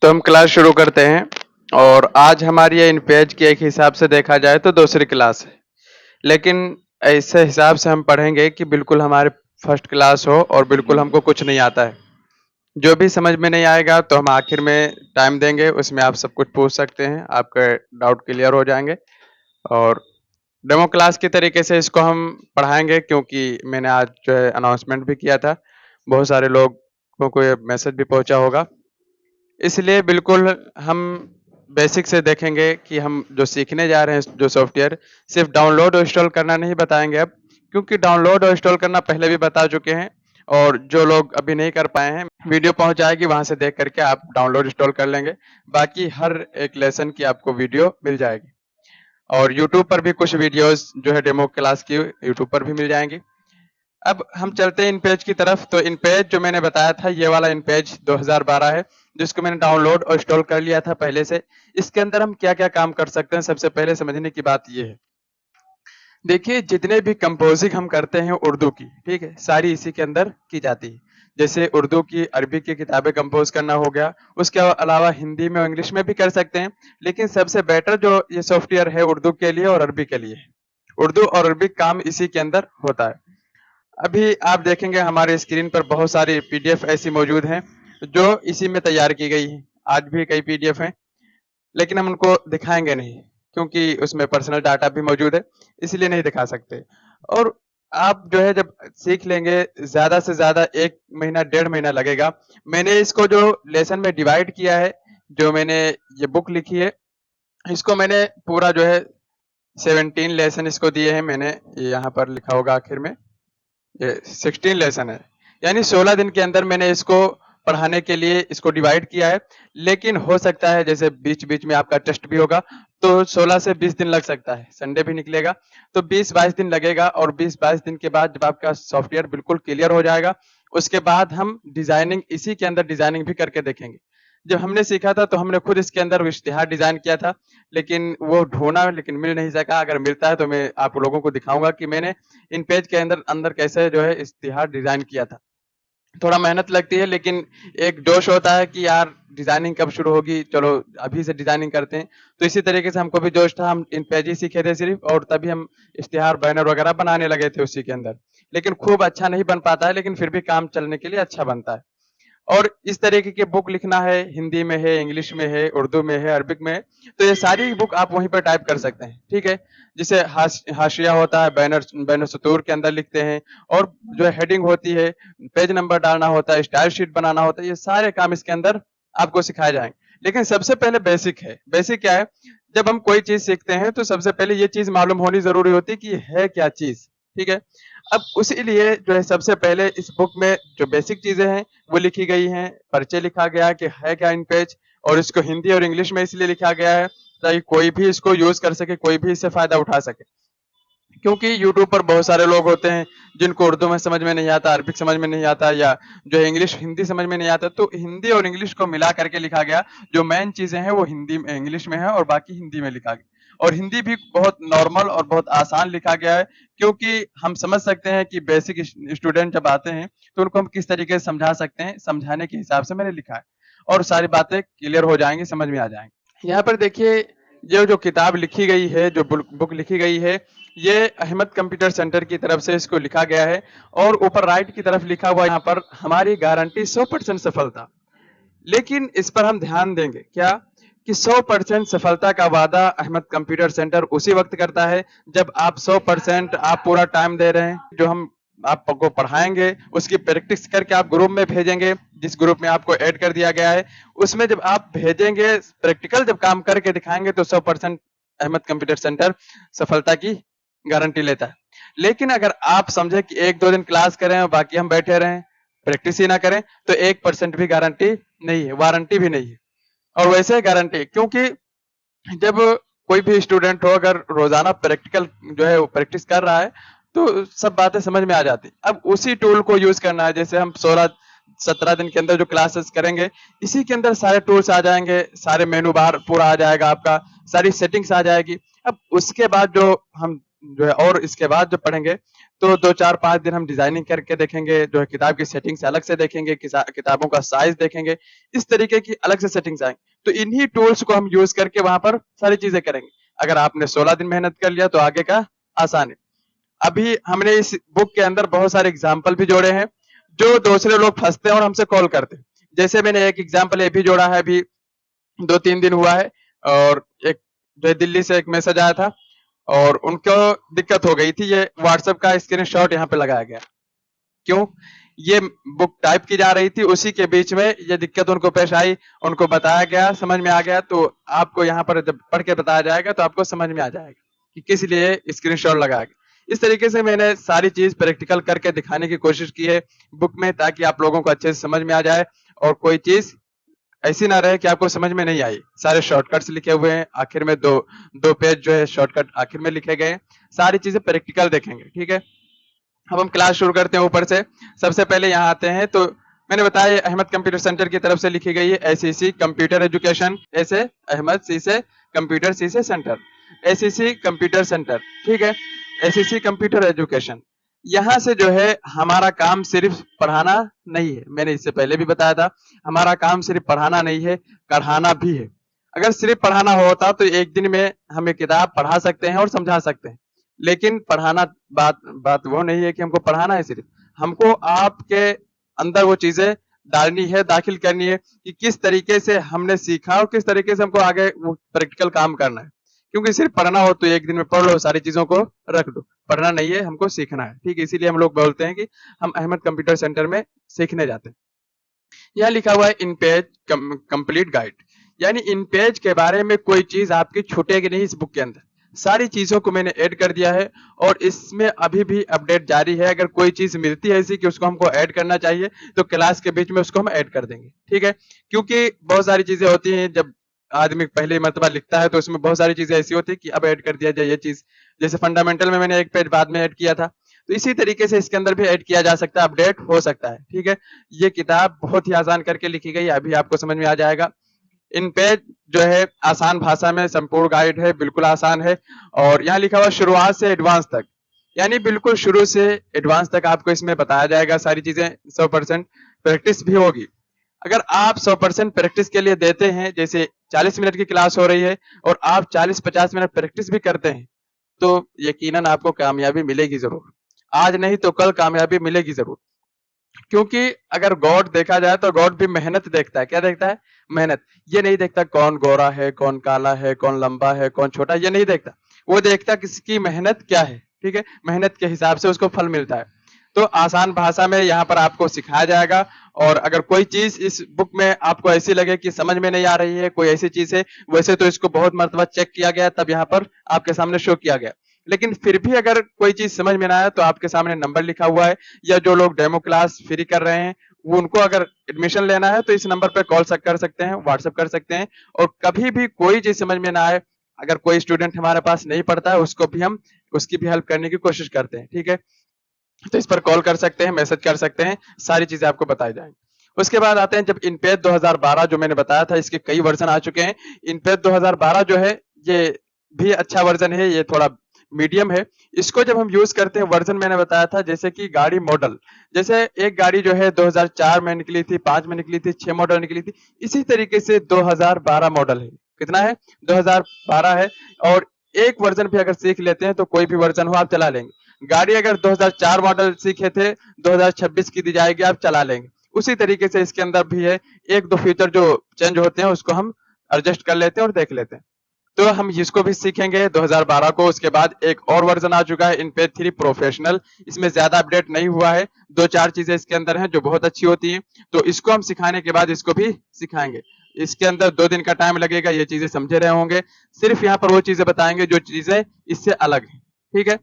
तो हम क्लास शुरू करते हैं। और आज हमारी ये इन पेज के एक हिसाब से देखा जाए तो दूसरी क्लास है, लेकिन ऐसे हिसाब से हम पढ़ेंगे कि बिल्कुल हमारे फर्स्ट क्लास हो और बिल्कुल हमको कुछ नहीं आता है। जो भी समझ में नहीं आएगा तो हम आखिर में टाइम देंगे, उसमें आप सब कुछ पूछ सकते हैं, आपके डाउट क्लियर हो जाएंगे। और डेमो क्लास के तरीके से इसको हम पढ़ाएंगे, क्योंकि मैंने आज जो है अनाउंसमेंट भी किया था, बहुत सारे लोगों को ये मैसेज भी पहुंचा होगा। इसलिए बिल्कुल हम बेसिक से देखेंगे कि हम जो सीखने जा रहे हैं जो सॉफ्टवेयर, सिर्फ डाउनलोड और इंस्टॉल करना नहीं बताएंगे अब, क्योंकि डाउनलोड और इंस्टॉल करना पहले भी बता चुके हैं। और जो लोग अभी नहीं कर पाए हैं, वीडियो पहुंच जाएगी, वहां से देख करके आप डाउनलोड इंस्टॉल कर लेंगे। बाकी हर एक लेसन की आपको वीडियो मिल जाएगी। और यूट्यूब पर भी कुछ वीडियोस जो है डेमो क्लास की यूट्यूब पर भी मिल जाएंगी। अब हम चलते हैं इन पेज की तरफ। तो इन पेज जो मैंने बताया था, ये वाला इन पेज 2012 है, जिसको मैंने डाउनलोड और इंस्टॉल कर लिया था पहले से। इसके अंदर हम क्या क्या काम कर सकते हैं, सबसे पहले समझने की बात ये है। देखिए, जितने भी कंपोजिंग हम करते हैं उर्दू की, ठीक है, सारी इसी के अंदर की जाती है। जैसे उर्दू की, अरबी की किताबें कंपोज करना हो गया, उसके अलावा हिंदी में और इंग्लिश में भी कर सकते हैं। लेकिन सबसे बेटर जो ये सॉफ्टवेयर है उर्दू के लिए और अरबी के लिए है। उर्दू और अरबी काम इसी के अंदर होता है। अभी आप देखेंगे हमारे स्क्रीन पर बहुत सारी पीडीएफ ऐसी मौजूद हैं जो इसी में तैयार की गई है। आज भी कई पीडीएफ हैं, लेकिन हम उनको दिखाएंगे नहीं, क्योंकि उसमें पर्सनल डाटा भी मौजूद है, इसलिए नहीं दिखा सकते। और आप जो है जब सीख लेंगे, ज्यादा से ज्यादा 1 महीना 1.5 महीना लगेगा। मैंने इसको जो लेसन में डिवाइड किया है, जो मैंने ये बुक लिखी है, इसको मैंने पूरा जो है 17 लेसन इसको दिए हैं मैंने। ये यहाँ पर लिखा होगा आखिर में, ये 16 लेसन है, यानी 16 दिन के अंदर मैंने इसको पढ़ाने के लिए इसको डिवाइड किया है। लेकिन हो सकता है जैसे बीच बीच में आपका टेस्ट भी होगा, तो 16 से 20 दिन लग सकता है, संडे भी निकलेगा, तो 20-22 दिन लगेगा। और 20-22 दिन के बाद जब आपका सॉफ्टवेयर बिल्कुल क्लियर हो जाएगा, उसके बाद हम डिजाइनिंग, इसी के अंदर डिजाइनिंग भी करके देखेंगे। जब हमने सीखा था तो हमने खुद इसके अंदर इश्तिहार डिजाइन किया था, लेकिन वो ढूंढा लेकिन मिल नहीं सका। अगर मिलता है तो मैं आप लोगों को दिखाऊंगा कि मैंने इन पेज के अंदर अंदर कैसे जो है इश्तिहार डिजाइन किया था। थोड़ा मेहनत लगती है, लेकिन एक जोश होता है कि यार डिजाइनिंग कब शुरू होगी, चलो अभी से डिजाइनिंग करते हैं। तो इसी तरीके से हमको भी जोश था, हम इन पेज ही सीखे थे सिर्फ, और तभी हम इश्तिहार बैनर वगैरह बनाने लगे थे उसी के अंदर। लेकिन खूब अच्छा नहीं बन पाता है, लेकिन फिर भी काम चलने के लिए अच्छा बनता है। और इस तरीके की बुक लिखना है, हिंदी में है, इंग्लिश में है, उर्दू में है, अरबिक में है, तो ये सारी बुक आप वहीं पर टाइप कर सकते हैं, ठीक है। जिसे हाशिया होता है, बैनर बैनर सतूर के अंदर लिखते हैं, और जो है हेडिंग होती है, पेज नंबर डालना होता है, स्टाइल शीट बनाना होता है, ये सारे काम इसके अंदर आपको सिखाए जाएंगे। लेकिन सबसे पहले बेसिक है। बेसिक क्या है? जब हम कोई चीज सीखते हैं तो सबसे पहले ये चीज मालूम होनी जरूरी होती है कि है क्या चीज, ठीक है। अब उसी लिए जो है सबसे पहले इस बुक में जो बेसिक चीजें हैं वो लिखी गई हैं। परिचय लिखा गया है कि है क्या इन पेज, और इसको हिंदी और इंग्लिश में इसलिए लिखा गया है ताकि कोई भी इसको यूज कर सके, कोई भी इससे फायदा उठा सके। क्योंकि यूट्यूब पर बहुत सारे लोग होते हैं जिनको उर्दू में समझ में नहीं आता, अरबिक समझ में नहीं आता, या जो है इंग्लिश हिंदी समझ में नहीं आता, तो हिंदी और इंग्लिश को मिला करके लिखा गया। जो मेन चीजें हैं वो हिंदी में इंग्लिश में है और बाकी हिंदी में लिखा गया। और हिंदी भी बहुत नॉर्मल और बहुत आसान लिखा गया है, क्योंकि हम समझ सकते हैं कि बेसिक स्टूडेंट जब आते हैं तो उनको हम किस तरीके से समझा सकते हैं, समझाने के हिसाब से मैंने लिखा है। और सारी बातें क्लियर हो जाएंगी, समझ में आ जाएंगी। यहाँ पर देखिए, ये जो किताब लिखी गई है, जो बुक लिखी गई है, ये अहमद कंप्यूटर सेंटर की तरफ से इसको लिखा गया है। और ऊपर राइट की तरफ लिखा हुआ यहाँ पर, हमारी गारंटी 100% सफलता। लेकिन इस पर हम ध्यान देंगे क्या, कि 100% सफलता का वादा अहमद कंप्यूटर सेंटर उसी वक्त करता है जब आप 100% आप पूरा टाइम दे रहे हैं। जो हम आपको पढ़ाएंगे उसकी प्रैक्टिस करके आप ग्रुप में भेजेंगे, जिस ग्रुप में आपको ऐड कर दिया गया है, उसमें जब आप भेजेंगे, प्रैक्टिकल जब काम करके दिखाएंगे, तो 100% अहमद कंप्यूटर सेंटर सफलता की गारंटी लेता है। लेकिन अगर आप समझे कि 1-2 दिन क्लास करें और बाकी हम बैठे रहें, प्रैक्टिस ही ना करें, तो 1% भी गारंटी नहीं है, वारंटी भी नहीं है। और वैसे गारंटी, क्योंकि जब कोई भी स्टूडेंट हो, अगर रोजाना प्रैक्टिकल जो है वो प्रैक्टिस कर रहा है, तो सब बातें समझ में आ जाती। अब उसी टूल को यूज करना है। जैसे हम 16-17 दिन के अंदर जो क्लासेस करेंगे, इसी के अंदर सारे टूल्स आ जाएंगे, सारे मेनू बार पूरा आ जाएगा आपका, सारी सेटिंग्स आ जाएगी। अब उसके बाद जो हम जो है और इसके बाद जो पढ़ेंगे, तो 2, 4, 5 दिन हम डिजाइनिंग करके देखेंगे, जो है किताब की सेटिंग्स अलग से देखेंगे, किताबों का साइज देखेंगे, इस तरीके की अलग से सेटिंग्स आएंगे। तो इन्हीं टूल्स को हम यूज करके वहां पर सारी चीजें करेंगे। अगर आपने 16 दिन मेहनत कर लिया तो आगे का आसान है। अभी हमने इस बुक के अंदर बहुत सारे एग्जाम्पल भी जोड़े हैं, जो दूसरे लोग फंसते हैं और हमसे कॉल करते हैं। जैसे मैंने एक एग्जाम्पल ये भी जोड़ा है, अभी 2-3 दिन हुआ है, और एक जो है दिल्ली से एक मैसेज आया था और उनको दिक्कत हो गई थी, ये व्हाट्सएप का स्क्रीनशॉट यहाँ पे लगाया गया। क्यों? ये बुक टाइप की जा रही थी, उसी के बीच में ये दिक्कत उनको पेश आई, उनको बताया गया, समझ में आ गया। तो आपको यहाँ पर जब पढ़ के बताया जाएगा तो आपको समझ में आ जाएगा कि किस लिए स्क्रीनशॉट लगाया गया। इस तरीके से मैंने सारी चीज प्रैक्टिकल करके दिखाने की कोशिश की है बुक में, ताकि आप लोगों को अच्छे से समझ में आ जाए और कोई चीज ऐसी ना रहे कि आपको समझ में नहीं आई। सारे शॉर्टकट्स लिखे हुए हैं, आखिर में दो पेज जो है शॉर्टकट आखिर में लिखे गए हैं। सारी चीजें प्रैक्टिकल देखेंगे, ठीक है। अब हम क्लास शुरू करते हैं ऊपर से। सबसे पहले यहाँ आते हैं तो मैंने बताया ये अहमद कंप्यूटर सेंटर की तरफ से लिखी गई है, एसीसी कंप्यूटर एजुकेशन, ऐसे अहमद, सी से कंप्यूटर, सी से सेंटर, एसीसी कंप्यूटर सेंटर, ठीक है। एसीसी कंप्यूटर एजुकेशन, यहाँ से जो है हमारा काम सिर्फ पढ़ाना नहीं है, मैंने इससे पहले भी बताया था, हमारा काम सिर्फ पढ़ाना नहीं है, पढ़ाना भी है। अगर सिर्फ पढ़ाना होता तो एक दिन में हम एक किताब पढ़ा सकते हैं और समझा सकते हैं, लेकिन पढ़ाना बात बात वो नहीं है कि हमको पढ़ाना है, सिर्फ हमको आपके अंदर वो चीजें डालनी है, दाखिल करनी है कि किस तरीके से हमने सीखा और किस तरीके से हमको आगे वो प्रैक्टिकल काम करना है। क्योंकि सिर्फ पढ़ना हो तो एक दिन में पढ़ लो, सारी चीजों को रख दो, पढ़ना नहीं है, हमको सीखना है, ठीक है। इसीलिए हम लोग बोलते हैं कि हम अहमद कंप्यूटर सेंटर में सीखने जाते हैं। यहाँ लिखा हुआ है इन पेज कंप्लीट गाइड, यानी इन पेज के बारे में कोई चीज आपकी छूटेगी नहीं। इस बुक के अंदर सारी चीजों को मैंने ऐड कर दिया है और इसमें अभी भी अपडेट जारी है। अगर कोई चीज मिलती है ऐसी कि उसको हमको ऐड करना चाहिए तो क्लास के बीच में उसको हम ऐड कर देंगे, ठीक है। क्योंकि बहुत सारी चीजें होती हैं, जब आदमी पहली मर्तबा लिखता है तो उसमें बहुत सारी चीजें ऐसी होती है कि अब ऐड कर दिया जाए ये चीज। जैसे फंडामेंटल में मैंने एक पेज बाद में ऐड किया था, तो इसी तरीके से इसके अंदर भी ऐड किया जा सकता है, अपडेट हो सकता है, ठीक है। ये किताब बहुत ही आसान करके लिखी गई है, अभी आपको समझ में आ जाएगा। इन पेज जो है आसान भाषा में संपूर्ण गाइड है, बिल्कुल आसान है। और यहाँ लिखा हुआ शुरुआत से एडवांस तक, यानी बिल्कुल शुरू से एडवांस तक आपको इसमें बताया जाएगा सारी चीजें। 100% प्रैक्टिस भी होगी। अगर आप 100% प्रैक्टिस के लिए देते हैं, जैसे 40 मिनट की क्लास हो रही है और आप 40-50 मिनट प्रैक्टिस भी करते हैं, तो यकीनन आपको कामयाबी मिलेगी जरूर। आज नहीं तो कल कामयाबी मिलेगी जरूर। क्योंकि अगर गॉड देखा जाए तो गॉड भी मेहनत देखता है। क्या देखता है? मेहनत। ये नहीं देखता कौन गोरा है, कौन काला है, कौन लंबा है, कौन छोटा, ये नहीं देखता। वो देखता किसकी मेहनत क्या है, ठीक है। मेहनत के हिसाब से उसको फल मिलता है। तो आसान भाषा में यहाँ पर आपको सिखाया जाएगा। और अगर कोई चीज इस बुक में आपको ऐसी लगे कि समझ में नहीं आ रही है, कोई ऐसी चीज है, वैसे तो इसको बहुत मर्तबा चेक किया गया, तब यहाँ पर आपके सामने शो किया गया। लेकिन फिर भी अगर कोई चीज समझ में ना आए तो आपके सामने नंबर लिखा हुआ है, या जो लोग डेमो क्लास फ्री कर रहे हैं वो उनको अगर एडमिशन लेना है तो इस नंबर पे कॉल कर सकते हैं, व्हाट्सएप कर सकते हैं। और कभी भी कोई चीज समझ में ना आए, अगर कोई स्टूडेंट हमारे पास नहीं पढ़ता है, उसको भी हम उसकी भी हेल्प करने की कोशिश करते हैं, ठीक है। तो इस पर कॉल कर सकते हैं, मैसेज कर सकते हैं, सारी चीजें आपको बताई जाएंगी। उसके बाद आते हैं जब इनपेज 2012 जो मैंने बताया था, इसके कई वर्जन आ चुके हैं। इनपेज 2012 जो है ये भी अच्छा वर्जन है, ये थोड़ा मीडियम है। इसको जब हम यूज करते हैं, वर्जन मैंने बताया था, जैसे कि गाड़ी मॉडल, जैसे एक गाड़ी जो है 2004 में निकली थी, 5 में निकली थी, 6 मॉडल निकली थी, इसी तरीके से 2012 मॉडल है। कितना है? 2012 है। और एक वर्जन भी अगर सीख लेते हैं तो कोई भी वर्जन हो आप चला लेंगे। गाड़ी अगर 2004 मॉडल सीखे थे, 2026 की दी जाएगी, आप चला लेंगे। उसी तरीके से इसके अंदर भी है, एक दो फीचर जो चेंज होते हैं उसको हम एडजस्ट कर लेते हैं और देख लेते हैं। तो हम इसको भी सीखेंगे 2012 को। उसके बाद एक और वर्जन आ चुका है इनपेज 3 प्रोफेशनल, इसमें ज्यादा अपडेट नहीं हुआ है, 2-4 चीजें इसके अंदर हैं जो बहुत अच्छी होती हैं। तो इसको हम सिखाने के बाद इसको भी सिखाएंगे। इसके अंदर 2 दिन का टाइम लगेगा, ये चीजें समझे रहे होंगे। सिर्फ यहाँ पर वो चीजें बताएंगे जो चीजें इससे अलग है, ठीक है।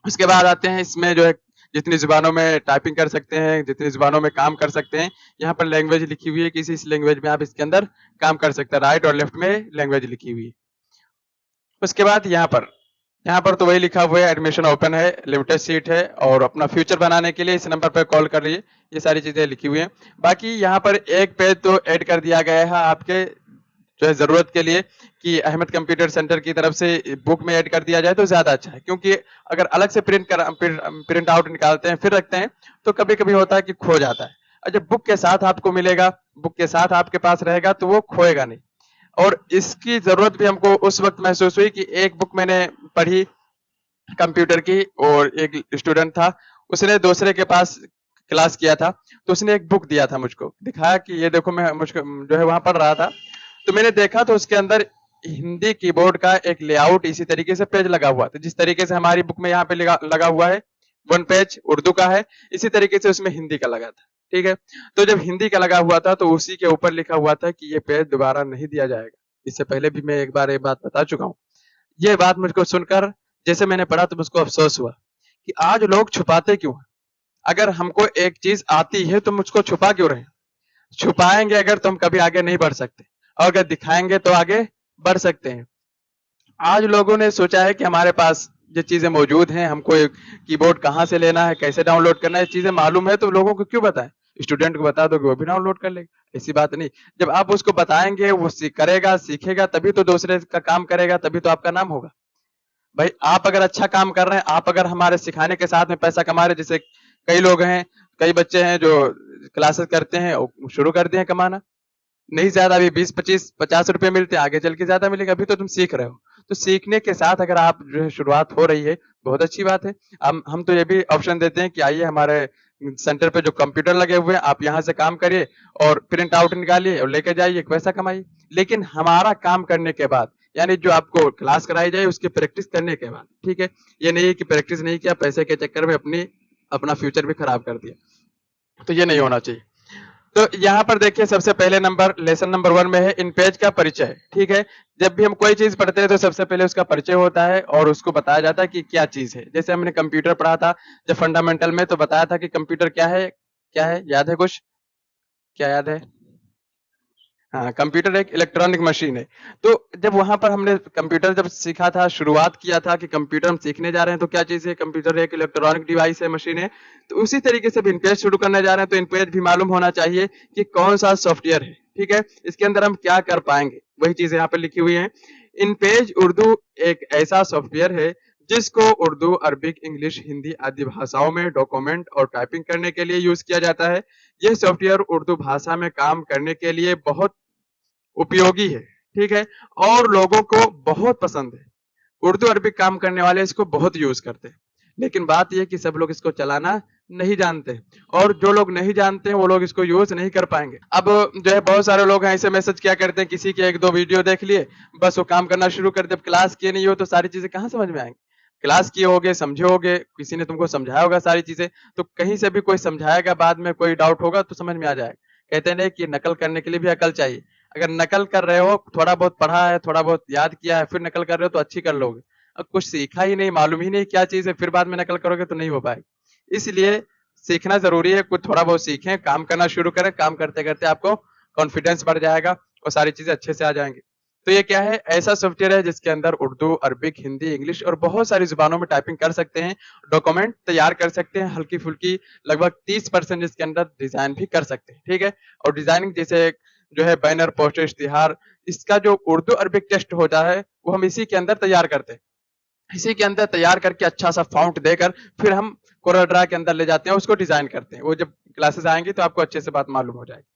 उसके बाद आते हैं इसमें जो है जितनी जुबानों में टाइपिंग कर सकते हैं, जितनी जुबानों में काम कर सकते हैं, यहाँ पर लैंग्वेज लिखी हुई है, किसी इस लैंग्वेज में आप इसके अंदर काम कर सकते हैं। राइट और लेफ्ट में लैंग्वेज लिखी हुई है। उसके बाद यहाँ पर तो वही लिखा हुआ है, एडमिशन ओपन है, लिमिटेड सीट है, और अपना फ्यूचर बनाने के लिए इस नंबर पर कॉल कर लीजिए। ये सारी चीजें लिखी हुई हैं। बाकी यहाँ पर एक पेज तो ऐड कर दिया गया है आपके जो है ज़रूरत के लिए कि अहमद कंप्यूटर सेंटर की तरफ से बुक में ऐड कर दिया जाए तो ज़्यादा अच्छा है। क्योंकि अगर अलग से प्रिंट आउट निकालते हैं, फिर रखते हैं, तो कभी-कभी होता है कि खो जाता है। और जब बुक के साथ आपको मिलेगा, बुक के साथ आपके पास रहेगा, तो वो खोएगा नहीं। और इसकी ज़रूरत भी हमको उस वक़्त महसूस हुई कि एक बुक मैंने पढ़ी कंप्यूटर की, और एक स्टूडेंट था, उसने दूसरे के पास क्लास किया था, तो उसने एक बुक दिया था मुझको, दिखाया कि ये देखो, मैं मुझको जो है वहाँ पढ़ रहा था, तो मैंने देखा तो उसके अंदर हिंदी कीबोर्ड का एक लेआउट इसी तरीके से पेज लगा हुआ था, जिस तरीके से हमारी बुक में यहाँ पे लगा हुआ है, 1 पेज उर्दू का है, इसी तरीके से उसमें हिंदी का लगा था, ठीक है? तो जब हिंदी का लगा हुआ था, तो उसी के ऊपर लिखा हुआ था कि ये पेज दोबारा नहीं दिया जाएगा। इससे पहले भी मैं एक बार ये बात बता चुका हूँ। ये बात मुझको सुनकर जैसे मैंने पढ़ा तो मुझको अफ़सोस हुआ कि आज लोग छुपाते क्यों हैं? अगर हमको एक चीज़ आती है तो मुझको छुपा क्यों रहे हैं? छुपाएँगे अगर तो हम कभी आगे नहीं बढ़ सकते, और अगर दिखाएँगे तो आगे बढ़ सकते हैं। आज लोगों ने सोचा है कि हमारे पास ये चीज़ें मौजूद हैं, हमको एक कीबोर्ड कहाँ से लेना है, कैसे डाउनलोड करना है, ये चीज़ें मालूम है तो लोगों को क्यों बताएँ? स्टूडेंट को बता दो कि वो भी डाउनलोड कर लेगा, ऐसी बात नहीं। जब आप उसको बताएँगे, वो करेगा, सीखेगा, तभी तो दूसरे का काम करेगा, तभी तो आपका नाम होगा। भाई आप अगर अच्छा काम कर रहे हैं, आप अगर हमारे सिखाने के साथ में पैसा कमा रहे हैं, जैसे कई लोग हैं, कई बच्चे हैं जो क्लासेस करते हैं और शुरू कर दिए हैं कमाना। नहीं ज़्यादा, अभी 20, 25, ₹50 मिलते हैं, आगे चल के ज़्यादा मिलेगा, अभी तो तुम सीख रहे हो। तो सीखने के साथ अगर आप जो है शुरुआत हो रही है, बहुत अच्छी बात है। हम तो ये भी ऑप्शन देते हैं कि आइए हमारे सेंटर पे जो कंप्यूटर लगे हुए हैं, आप यहाँ से काम करिए और प्रिंट आउट निकालिए और लेके जाइए, पैसा कमाइए। लेकिन हमारा काम करने के बाद, यानी जो आपको क्लास कराई जाए उसकी प्रैक्टिस करने के बाद, ठीक है? ये नहीं है कि प्रैक्टिस नहीं किया, पैसे के चक्कर में अपना फ्यूचर भी खराब कर दिया। तो ये नहीं होना चाहिए। तो यहाँ पर देखिए, सबसे पहले नंबर लेसन नंबर 1 में है इन पेज का परिचय, ठीक है? जब भी हम कोई चीज़ पढ़ते हैं तो सबसे पहले उसका परिचय होता है और उसको बताया जाता है कि क्या चीज़ है। जैसे हमने कंप्यूटर पढ़ा था जब फंडामेंटल में, तो बताया था कि कंप्यूटर क्या है? क्या है? याद है कुछ? क्या याद है? हाँ, कंप्यूटर एक इलेक्ट्रॉनिक मशीन है। तो जब वहाँ पर हमने कंप्यूटर जब सीखा था, शुरुआत किया था कि कंप्यूटर हम सीखने जा रहे हैं, तो क्या चीज़ है? कंप्यूटर एक इलेक्ट्रॉनिक डिवाइस है, मशीन है। तो उसी तरीके से अब इनपेज शुरू करने जा रहे हैं, तो इनपेज भी मालूम होना चाहिए कि कौन-सा सॉफ्टवेयर है, ठीक है? इसके अंदर हम क्या कर पाएँगे? वही चीज़ें यहाँ पे लिखी हुई हैं। इनपेज उर्दू एक ऐसा सॉफ्टवेयर है, जिसको उर्दू, अरबिक, इंग्लिश, हिंदी आदि भाषाओं में डॉक्यूमेंट और टाइपिंग करने के लिए यूज़ किया जाता है। यह सॉफ्टवेयर उर्दू भाषा में काम करने के लिए बहुत उपयोगी है, ठीक है? और लोगों को बहुत पसंद है। उर्दू अरबिक काम करने वाले इसको बहुत यूज़ करते हैं। लेकिन बात ये है कि सब लोग इसको चलाना नहीं जानते, और जो लोग नहीं जानते हैं वो लोग इसको यूज़ नहीं कर पाएँगे। अब जो है बहुत सारे लोग हैं ऐसे मैसेज क्या करते हैं, किसी के 1-2 वीडियो देख लिए, बस वो काम करना शुरू कर दिया। अब क्लास किए नहीं हो तो सारी चीज़ें कहाँ समझ में आएँगी? क्लास किए होगे, समझे होगे, किसी ने तुमको समझाया होगा सारी चीज़ें, तो कहीं से भी कोई समझाएगा, बाद में कोई डाउट होगा तो समझ में आ जाएगा। कहते हैं ना कि नकल करने के लिए भी अकल चाहिए। अगर नकल कर रहे हो, थोड़ा बहुत पढ़ा है, थोड़ा बहुत याद किया है, फिर नकल कर रहे हो तो अच्छी कर लोगे। अब कुछ सीखा ही नहीं, मालूम ही नहीं क्या चीज़ है, फिर बाद में नकल करोगे तो नहीं हो पाएगी। इसलिए सीखना ज़रूरी है, कुछ थोड़ा बहुत सीखें, काम करना शुरू करें, काम करते-करते आपको कॉन्फिडेंस बढ़ जाएगा और सारी चीज़ें अच्छे से आ जाएँगी। तो ये क्या है? ऐसा सॉफ्टवेयर है जिसके अंदर उर्दू, अरबिक, हिंदी, इंग्लिश और बहुत सारी ज़ुबानों में टाइपिंग कर सकते हैं, डॉक्यूमेंट तैयार कर सकते हैं, हल्की-फुल्की लगभग 30% इसके अंदर डिज़ाइन भी कर सकते हैं, ठीक है? और डिज़ाइनिंग जैसे जो है बैनर, पोस्टर, इश्तिहार, इसका जो उर्दू अरबिक टेक्स्ट होता है, वो हम इसी के अंदर तैयार करते हैं। इसी के अंदर तैयार करके अच्छा-सा फ़ॉन्ट देकर फिर हम कोरल ड्रा के अंदर ले जाते हैं, उसको डिज़ाइन करते हैं। वो जब क्लासेस आएँगी तो आपको अच्छे से बात मालूम हो जाएगी।